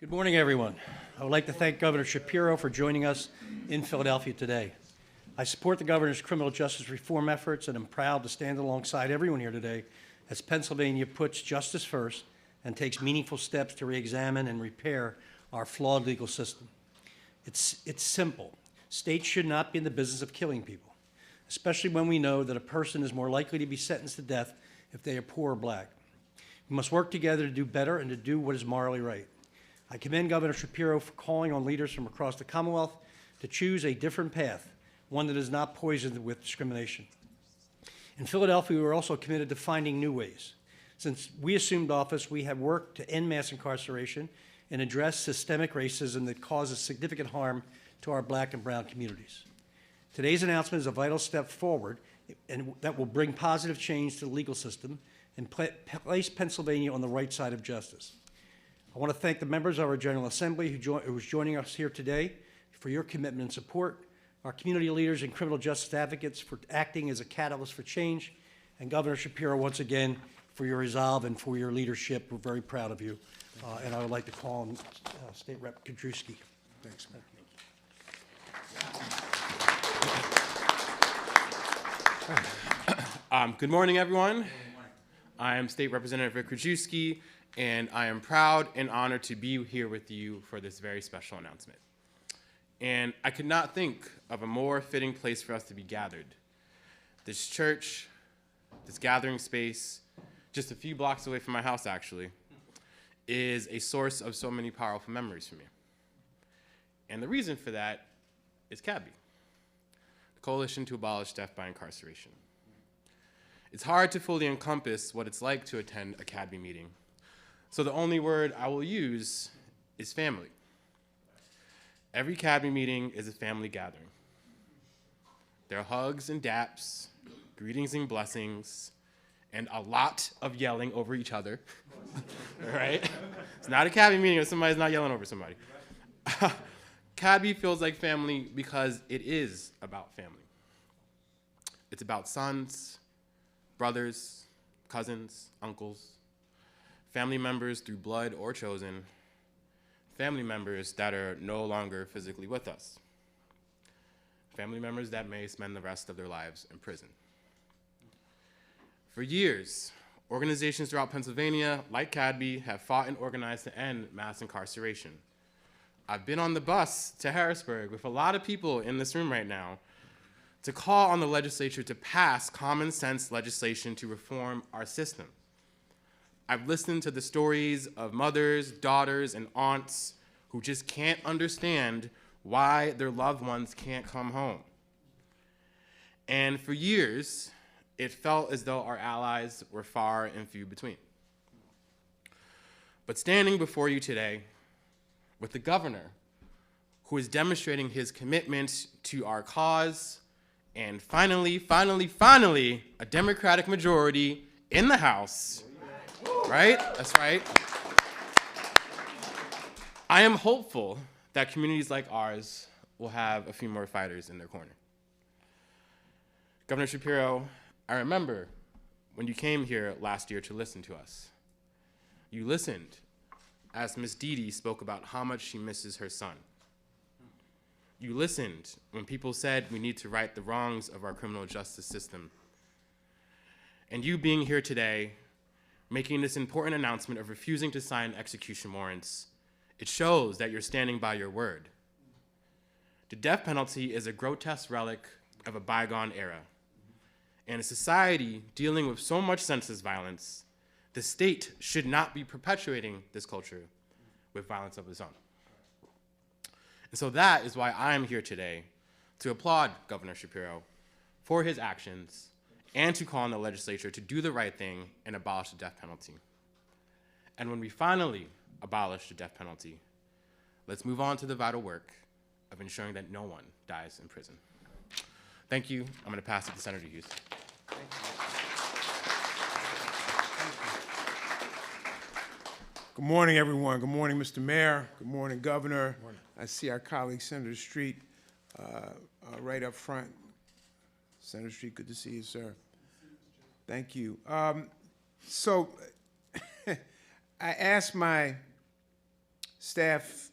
Good morning, everyone. I would like to thank Governor Shapiro for joining us in Philadelphia today. I support the governor's criminal justice reform efforts, and am proud to stand alongside everyone here today as Pennsylvania puts justice first and takes meaningful steps to re-examine and repair our flawed legal system. It's simple. States should not be in the business of killing people, especially when we know that a person is more likely to be sentenced to death if they are poor or black. We must work together to do better and to do what is morally right. I commend Governor Shapiro for calling on leaders from across the Commonwealth to choose a different path, one that is not poisoned with discrimination. In Philadelphia, we are also committed to finding new ways. Since we assumed office, we have worked to end mass incarceration and address systemic racism that causes significant harm to our black and brown communities. Today's announcement is a vital step forward and that will bring positive change to the legal system and place Pennsylvania on the right side of justice. I want to thank the members of our General Assembly who is joining us here today for your commitment and support, our community leaders and criminal justice advocates for acting as a catalyst for change, and Governor Shapiro, once again, for your resolve and for your leadership. We're very proud of you. And I would like to call on State Rep. Krajewski. Thanks, man. Good morning, everyone. I am State Representative Rick Krajewski, and I am proud and honored to be here with you for this very special announcement. And I could not think of a more fitting place for us to be gathered. This church, this gathering space, just a few blocks away from my house, actually, is a source of so many powerful memories for me. And the reason for that is CABI, the Coalition to Abolish Death by Incarceration. It's hard to fully encompass what it's like to attend a CABI meeting, so the only word I will use is family. Every CABI meeting is a family gathering. There are hugs and daps, greetings and blessings, and a lot of yelling over each other, all right? It's not a CABI meeting if somebody's not yelling over somebody. CABI feels like family because it is about family. It's about sons, brothers, cousins, uncles, family members through blood or chosen, family members that are no longer physically with us, family members that may spend the rest of their lives in prison. For years, organizations throughout Pennsylvania, like CADB, have fought and organized to end mass incarceration. I've been on the bus to Harrisburg with a lot of people in this room right now to call on the legislature to pass common sense legislation to reform our system. I've listened to the stories of mothers, daughters, and aunts who just can't understand why their loved ones can't come home. And for years, it felt as though our allies were far and few between. But standing before you today with the governor, who is demonstrating his commitment to our cause, and finally, a Democratic majority in the House, right? That's right. I am hopeful that communities like ours will have a few more fighters in their corner. Governor Shapiro, I remember when you came here last year to listen to us. You listened as Miss Dee spoke about how much she misses her son. You listened when people said we need to right the wrongs of our criminal justice system. And you being here today, making this important announcement of refusing to sign execution warrants, it shows that you're standing by your word. The death penalty is a grotesque relic of a bygone era. In a society dealing with so much senseless violence, the state should not be perpetuating this culture with violence of its own. And so that is why I am here today to applaud Governor Shapiro for his actions and to call on the legislature to do the right thing and abolish the death penalty. And when we finally abolish the death penalty, let's move on to the vital work of ensuring that no one dies in prison. Thank you. I'm going to pass it to Senator Hughes. Good morning, everyone. Good morning, Mr. Mayor. Good morning, Governor. Good morning. I see our colleague, Senator Street, right up front. Senator Street, good to see you, sir. Thank you. So I asked my staff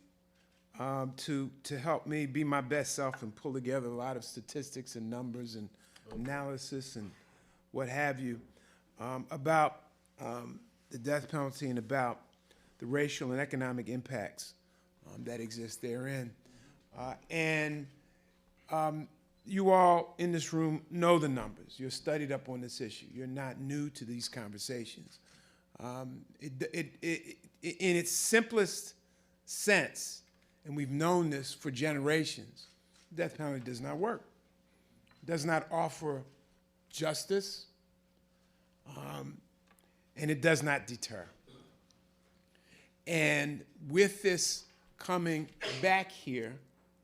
to help me be my best self and pull together a lot of statistics and numbers and analysis and what have you about the death penalty and about the racial and economic impacts that exist therein. You all in this room know the numbers. You're studied up on this issue. You're not new to these conversations. In its simplest sense, and we've known this for generations, the death penalty does not work. It does not offer justice, and it does not deter. And with this coming back here,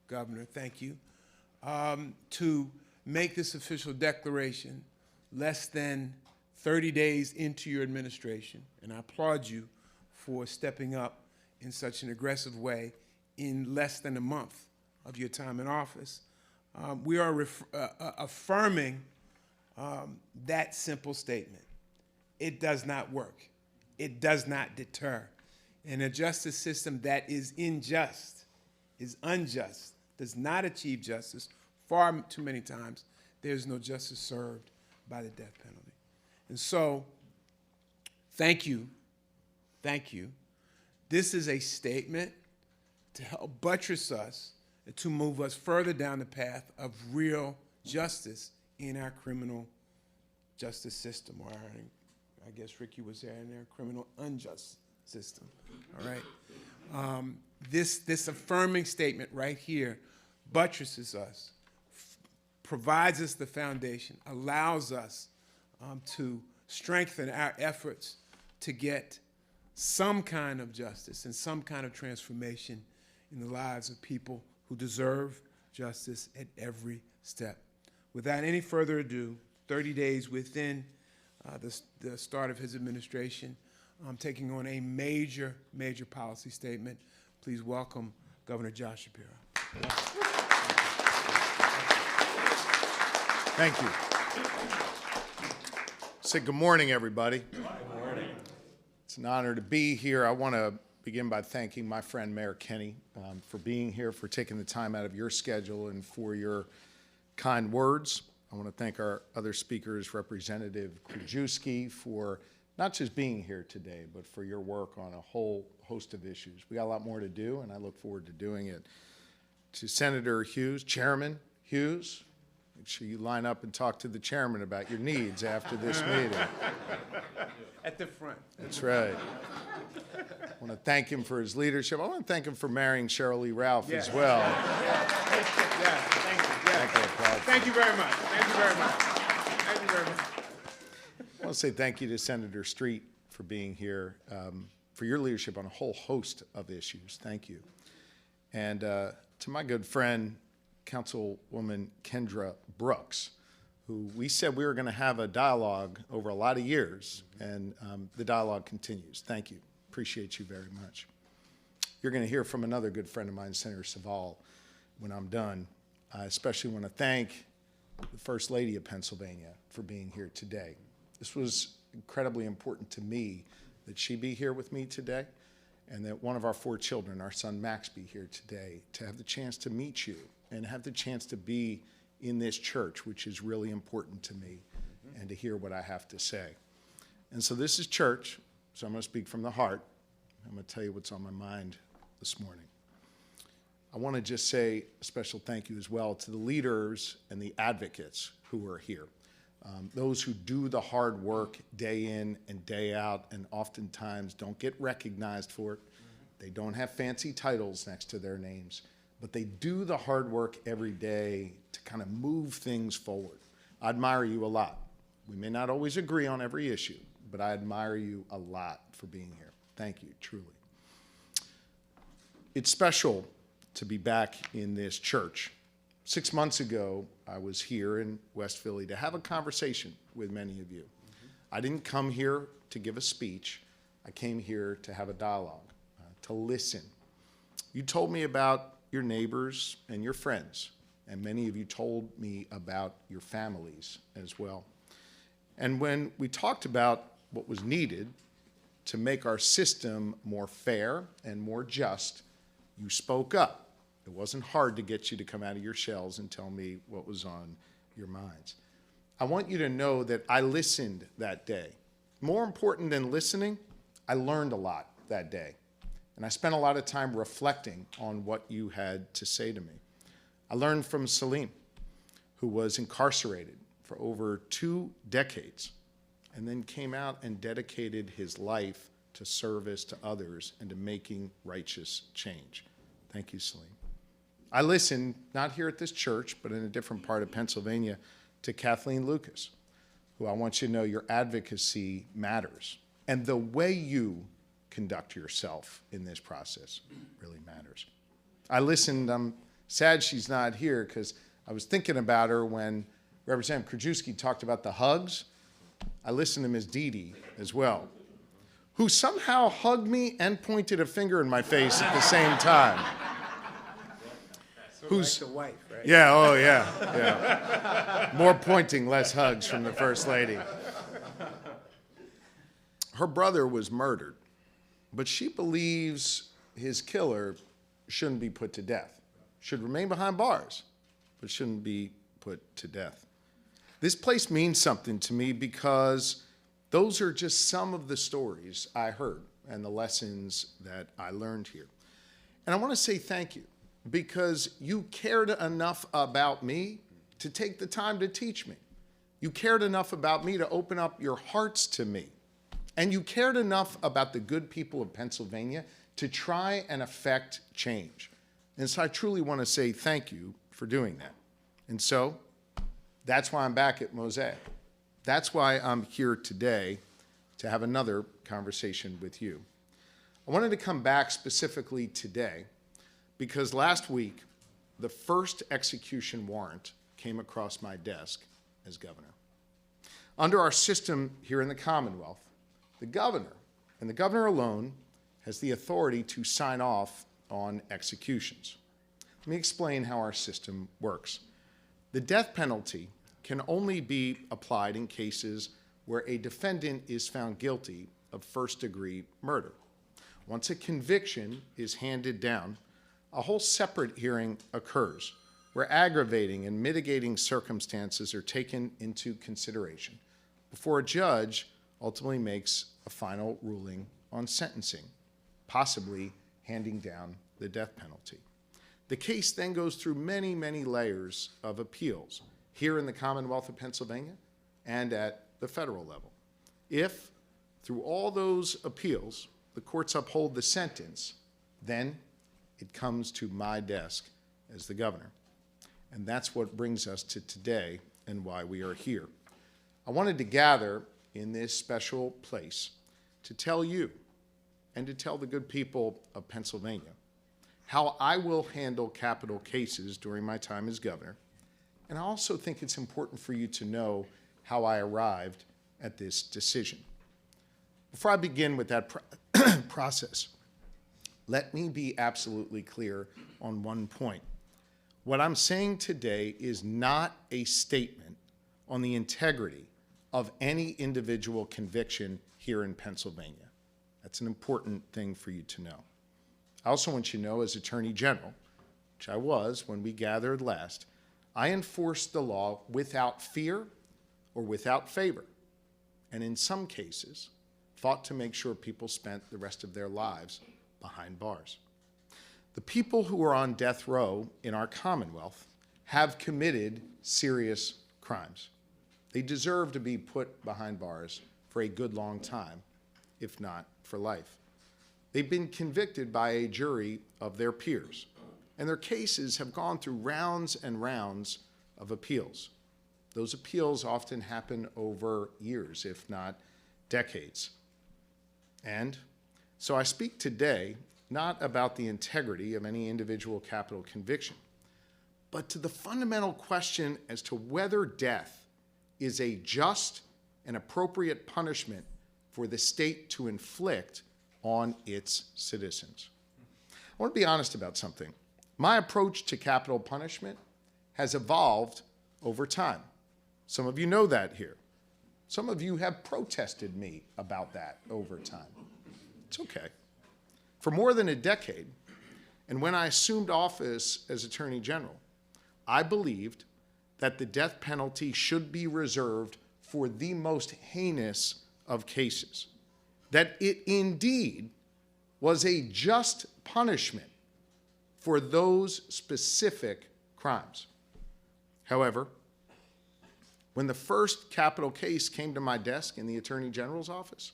Governor, thank you, to make this official declaration less than 30 days into your administration, and I applaud you for stepping up in such an aggressive way in less than a month of your time in office. We are affirming that simple statement. It does not work. It does not deter. And a justice system that is unjust, does not achieve justice, far too many times, there's no justice served by the death penalty. And so, thank you. This is a statement to help buttress us and to move us further down the path of real justice in our criminal justice system, or I guess Ricky was there, in our criminal unjust system, all right? This affirming statement right here buttresses us, provides us the foundation, allows us to strengthen our efforts to get some kind of justice and some kind of transformation in the lives of people who deserve justice at every step. Without any further ado, 30 days within the start of his administration, taking on a major policy statement. Please welcome Governor Josh Shapiro. Thank you. Say good morning, everybody. Good morning. It's an honor to be here. I want to begin by thanking my friend Mayor Kenny for being here, for taking the time out of your schedule, and for your kind words. I want to thank our other speakers, Representative Krajewski, for not just being here today, but for your work on a whole host of issues. We got a lot more to do, and I look forward to doing it. To Senator Hughes, Chairman Hughes, make sure you line up and talk to the chairman about your needs after this meeting. At the front. That's right. I want to thank him for his leadership. I want to thank him for marrying Cheryl Lee Ralph as well. Thank you very much. Thank you very much. Thank you very much. I want to say thank you to Senator Street for being here, for your leadership on a whole host of issues. Thank you. And to my good friend, Councilwoman Kendra Brooks, who we said we were going to have a dialogue over a lot of years, and the dialogue continues. Thank you. Appreciate you very much. You're going to hear from another good friend of mine, Senator Saval, when I'm done. I especially want to thank the First Lady of Pennsylvania for being here today. This was incredibly important to me that she be here with me today, and that one of our 4 children, our son Max, be here today to have the chance to meet you and have the chance to be in this church, which is really important to me, and to hear what I have to say. And so this is church, so I'm going to speak from the heart. I'm going to tell you what's on my mind this morning. I want to just say a special thank you as well to the leaders and the advocates who are here. Those who do the hard work day in and day out, and oftentimes don't get recognized for it. They don't have fancy titles next to their names, but they do the hard work every day to kind of move things forward. I admire you a lot. We may not always agree on every issue, but I admire you a lot for being here. Thank you, truly. It's special to be back in this church. 6 months ago, I was here in West Philly to have a conversation with many of you. I didn't come here to give a speech. I came here to have a dialogue, to listen. You told me about your neighbors and your friends, and many of you told me about your families as well. And when we talked about what was needed, to make our system more fair and more just, you spoke up. It wasn't hard to get you to come out of your shells and tell me what was on your minds. I want you to know that I listened that day. More important than listening, I learned a lot that day. And I spent a lot of time reflecting on what you had to say to me. I learned from Salim, who was incarcerated for over 2 decades and then came out and dedicated his life to service to others and to making righteous change. Thank you, Salim. I listened, not here at this church, but in a different part of Pennsylvania, to Kathleen Lucas, who I want you to know your advocacy matters. And the way you conduct yourself in this process really matters. I listened, I'm sad she's not here because I was thinking about her when Representative Krajewski talked about the hugs. I listened to Ms. Dede as well, who somehow hugged me and pointed a finger in my face at the same time. Who's the wife, right? Yeah, oh yeah. More pointing, less hugs from the First Lady. Her brother was murdered, but she believes his killer shouldn't be put to death. Should remain behind bars, but shouldn't be put to death. This place means something to me because those are just some of the stories I heard and the lessons that I learned here. And I want to say thank you because you cared enough about me to take the time to teach me. You cared enough about me to open up your hearts to me. And you cared enough about the good people of Pennsylvania to try and affect change. And so I truly want to say thank you for doing that. And so that's why I'm back at Mosaic. That's why I'm here today to have another conversation with you. I wanted to come back specifically today because last week, the first execution warrant came across my desk as governor. Under our system here in the Commonwealth, the governor, and the governor alone, has the authority to sign off on executions. Let me explain how our system works. The death penalty can only be applied in cases where a defendant is found guilty of first-degree murder. Once a conviction is handed down, a whole separate hearing occurs where aggravating and mitigating circumstances are taken into consideration before a judge ultimately makes a final ruling on sentencing, possibly handing down the death penalty. The case then goes through many, many layers of appeals here in the Commonwealth of Pennsylvania and at the federal level. If, through all those appeals, the courts uphold the sentence, then it comes to my desk as the governor. And that's what brings us to today and why we are here. I wanted to gather in this special place to tell you and to tell the good people of Pennsylvania how I will handle capital cases during my time as governor. And I also think it's important for you to know how I arrived at this decision. Before I begin with that process, let me be absolutely clear on one point. What I'm saying today is not a statement on the integrity of any individual conviction here in Pennsylvania. That's an important thing for you to know. I also want you to know, as Attorney General, which I was when we gathered last, I enforced the law without fear or without favor, and in some cases, fought to make sure people spent the rest of their lives behind bars. The people who are on death row in our Commonwealth have committed serious crimes. They deserve to be put behind bars for a good long time, if not for life. They've been convicted by a jury of their peers, and their cases have gone through rounds and rounds of appeals. Those appeals often happen over years, if not decades. And so I speak today not about the integrity of any individual capital conviction, but to the fundamental question as to whether death is a just and appropriate punishment for the state to inflict on its citizens. I want to be honest about something. My approach to capital punishment has evolved over time. Some of you know that here. Some of you have protested me about that over time. It's okay. For more than a decade, and when I assumed office as Attorney General, I believed that the death penalty should be reserved for the most heinous of cases, that it indeed was a just punishment for those specific crimes. However, when the first capital case came to my desk in the Attorney General's office,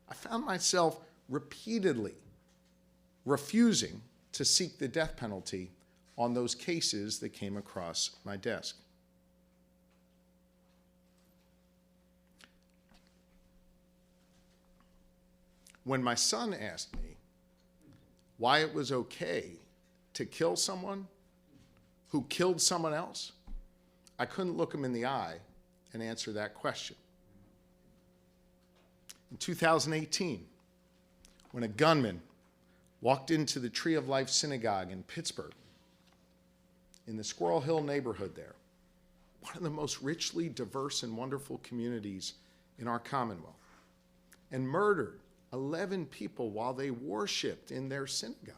I found myself repeatedly refusing to seek the death penalty on those cases that came across my desk. When my son asked me why it was okay to kill someone who killed someone else, I couldn't look him in the eye and answer that question. In 2018, when a gunman walked into the Tree of Life Synagogue in Pittsburgh, in the Squirrel Hill neighborhood there, one of the most richly diverse and wonderful communities in our Commonwealth, and murdered 11 people while they worshiped in their synagogue.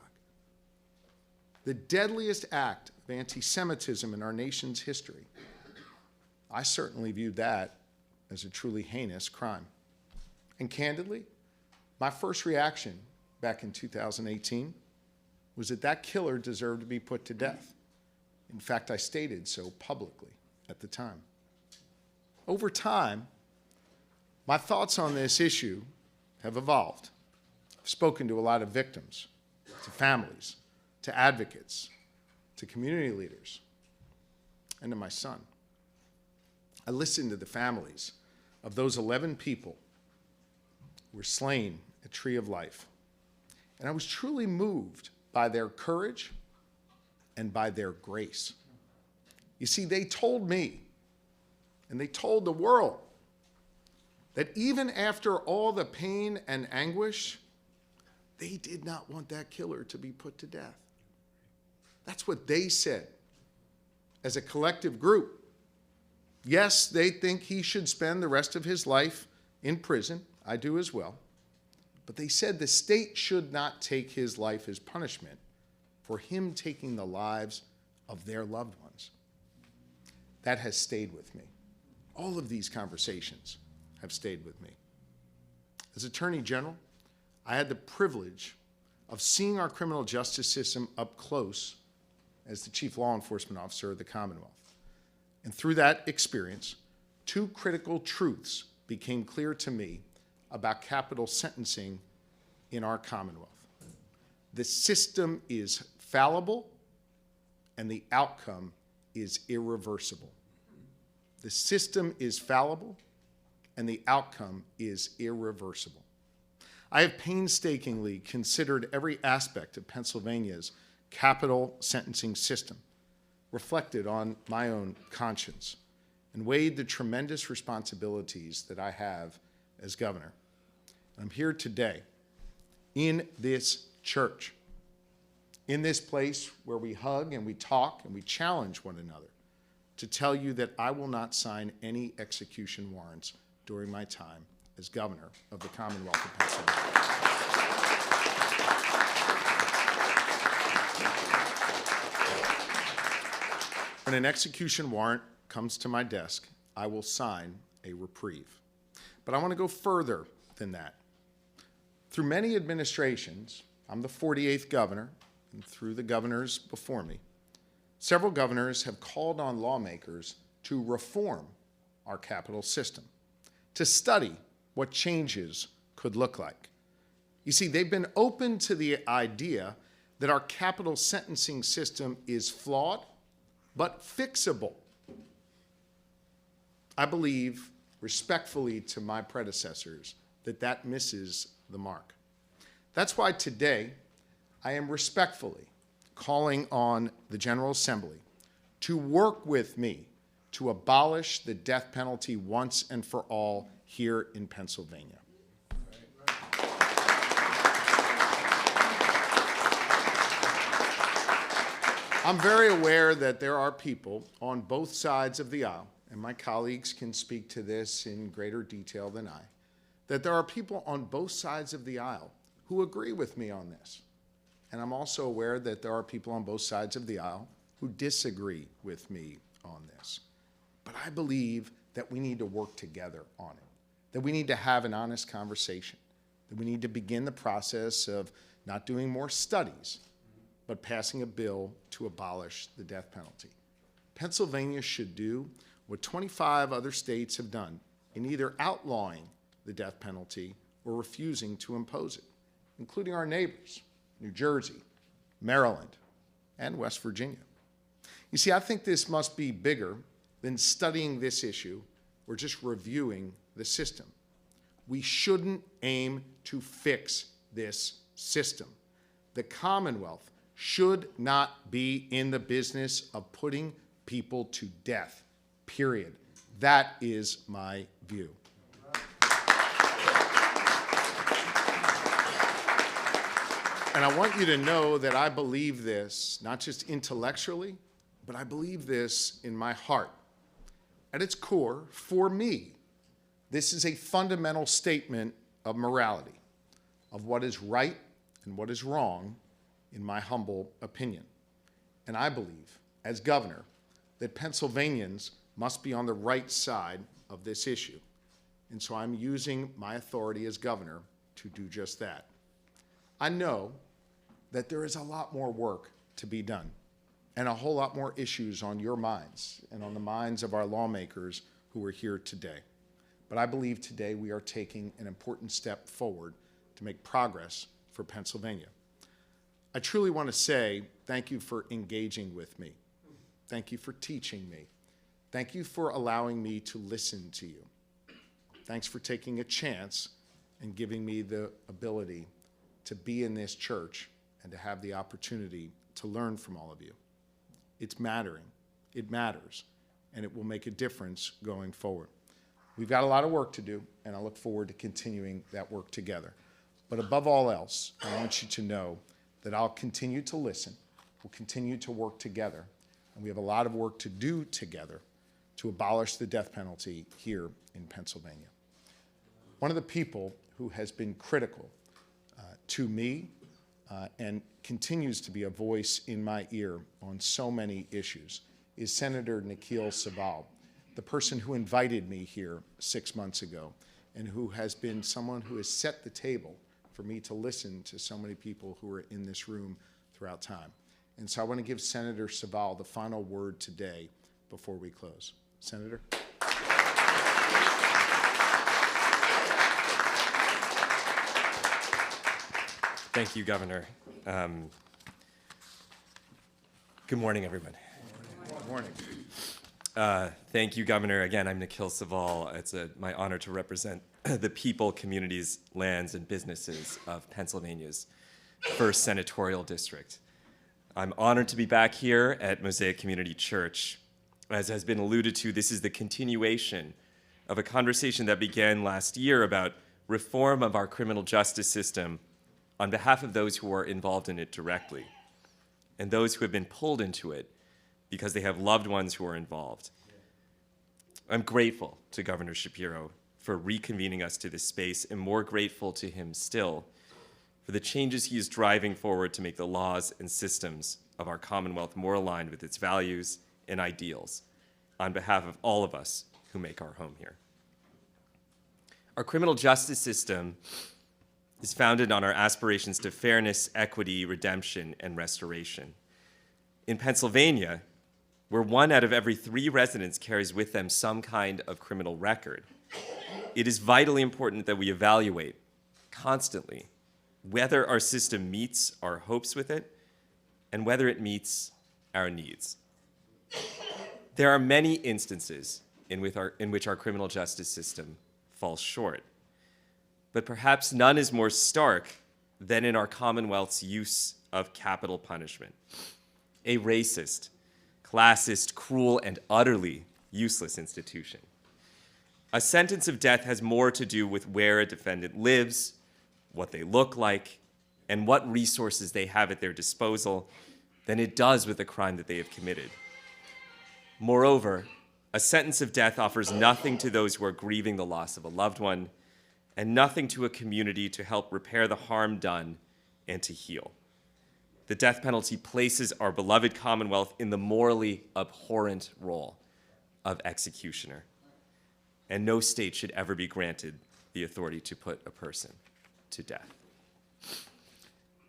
The deadliest act of anti-Semitism in our nation's history. I certainly viewed that as a truly heinous crime. And candidly, my first reaction back in 2018 was that that killer deserved to be put to death. In fact, I stated so publicly at the time. Over time, my thoughts on this issue have evolved. I've spoken to a lot of victims, to families, to advocates, to community leaders, and to my son. I listened to the families of those 11 people who were slain at Tree of Life, and I was truly moved by their courage and by their grace. You see, they told me, and they told the world, that even after all the pain and anguish, they did not want that killer to be put to death. That's what they said as a collective group. Yes, they think he should spend the rest of his life in prison. I do as well. But they said the state should not take his life as punishment for him taking the lives of their loved ones. That has stayed with me. All of these conversations have stayed with me. As Attorney General, I had the privilege of seeing our criminal justice system up close as the Chief Law Enforcement Officer of the Commonwealth. And through that experience, two critical truths became clear to me about capital sentencing in our Commonwealth. The system is fallible, and the outcome is irreversible. The system is fallible, and the outcome is irreversible. I have painstakingly considered every aspect of Pennsylvania's capital sentencing system, reflected on my own conscience, and weighed the tremendous responsibilities that I have as governor. I'm here today in this church, in this place where we hug and we talk and we challenge one another, to tell you that I will not sign any execution warrants during my time as governor of the Commonwealth of Pennsylvania. When an execution warrant comes to my desk, I will sign a reprieve. But I want to go further than that. Through many administrations, I'm the 48th governor, and through the governors before me, several governors have called on lawmakers to reform our capital system, to study what changes could look like. You see, they've been open to the idea that our capital sentencing system is flawed, but fixable. I believe, respectfully to my predecessors, that that misses the mark. That's why today I am respectfully calling on the General Assembly to work with me to abolish the death penalty once and for all here in Pennsylvania. I'm very aware that there are people on both sides of the aisle, and my colleagues can speak to this in greater detail than I, that there are people on both sides of the aisle who agree with me on this. And I'm also aware that there are people on both sides of the aisle who disagree with me on this. But I believe that we need to work together on it, that we need to have an honest conversation, that we need to begin the process of not doing more studies, but passing a bill to abolish the death penalty. Pennsylvania should do what 25 other states have done in either outlawing the death penalty or refusing to impose it, including our neighbors, New Jersey, Maryland, and West Virginia. You see, I think this must be bigger than studying this issue or just reviewing the system. We shouldn't aim to fix this system. The Commonwealth should not be in the business of putting people to death, period. That is my view. And I want you to know that I believe this, not just intellectually, but I believe this in my heart. At its core, for me, this is a fundamental statement of morality, of what is right and what is wrong, in my humble opinion. And I believe, as governor, that Pennsylvanians must be on the right side of this issue. And so I'm using my authority as governor to do just that. I know that there is a lot more work to be done and a whole lot more issues on your minds and on the minds of our lawmakers who are here today. But I believe today we are taking an important step forward to make progress for Pennsylvania. I truly want to say thank you for engaging with me. Thank you for teaching me. Thank you for allowing me to listen to you. Thanks for taking a chance and giving me the ability to be in this church and to have the opportunity to learn from all of you. It's mattering. It matters, and it will make a difference going forward. We've got a lot of work to do, and I look forward to continuing that work together. But above all else, I want you to know that I'll continue to listen, we'll continue to work together, and we have a lot of work to do together to abolish the death penalty here in Pennsylvania. One of the people who has been critical to me and continues to be a voice in my ear on so many issues is Senator Nikil Saval, the person who invited me here 6 months ago and who has been someone who has set the table for me to listen to so many people who are in this room throughout time. And so I want to give Senator Saval the final word today before we close. Senator? Thank you, Governor. Good morning, everyone. Good morning. Thank you, Governor. Again, I'm Nikil Saval. It's my honor to represent the people, communities, lands, and businesses of Pennsylvania's 1st Senatorial District. I'm honored to be back here at Mosaic Community Church. As has been alluded to, this is the continuation of a conversation that began last year about reform of our criminal justice system on behalf of those who are involved in it directly and those who have been pulled into it because they have loved ones who are involved. I'm grateful to Governor Shapiro for reconvening us to this space, and more grateful to him still for the changes he is driving forward to make the laws and systems of our Commonwealth more aligned with its values and ideals on behalf of all of us who make our home here. Our criminal justice system is founded on our aspirations to fairness, equity, redemption, and restoration. In Pennsylvania, where 1 out of every 3 residents carries with them some kind of criminal record, it is vitally important that we evaluate constantly whether our system meets our hopes with it and whether it meets our needs. There are many instances in which our criminal justice system falls short, but perhaps none is more stark than in our Commonwealth's use of capital punishment, a racist, classist, cruel, and utterly useless institution. A sentence of death has more to do with where a defendant lives, what they look like, and what resources they have at their disposal than it does with the crime that they have committed. Moreover, a sentence of death offers nothing to those who are grieving the loss of a loved one and nothing to a community to help repair the harm done and to heal. The death penalty places our beloved Commonwealth in the morally abhorrent role of executioner, and no state should ever be granted the authority to put a person to death.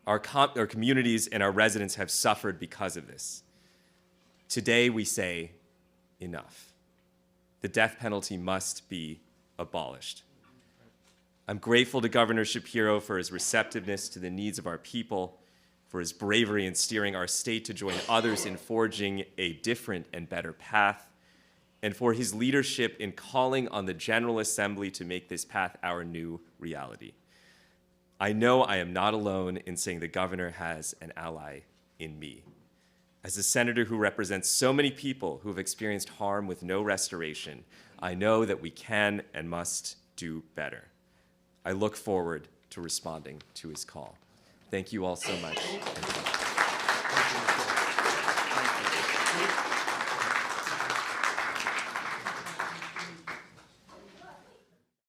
Our communities and our residents have suffered because of this. Today we say, enough. The death penalty must be abolished. I'm grateful to Governor Shapiro for his receptiveness to the needs of our people, for his bravery in steering our state to join others in forging a different and better path, and for his leadership in calling on the General Assembly to make this path our new reality. I know I am not alone in saying the governor has an ally in me. As a senator who represents so many people who have experienced harm with no restoration, I know that we can and must do better. I look forward to responding to his call. Thank you all so much.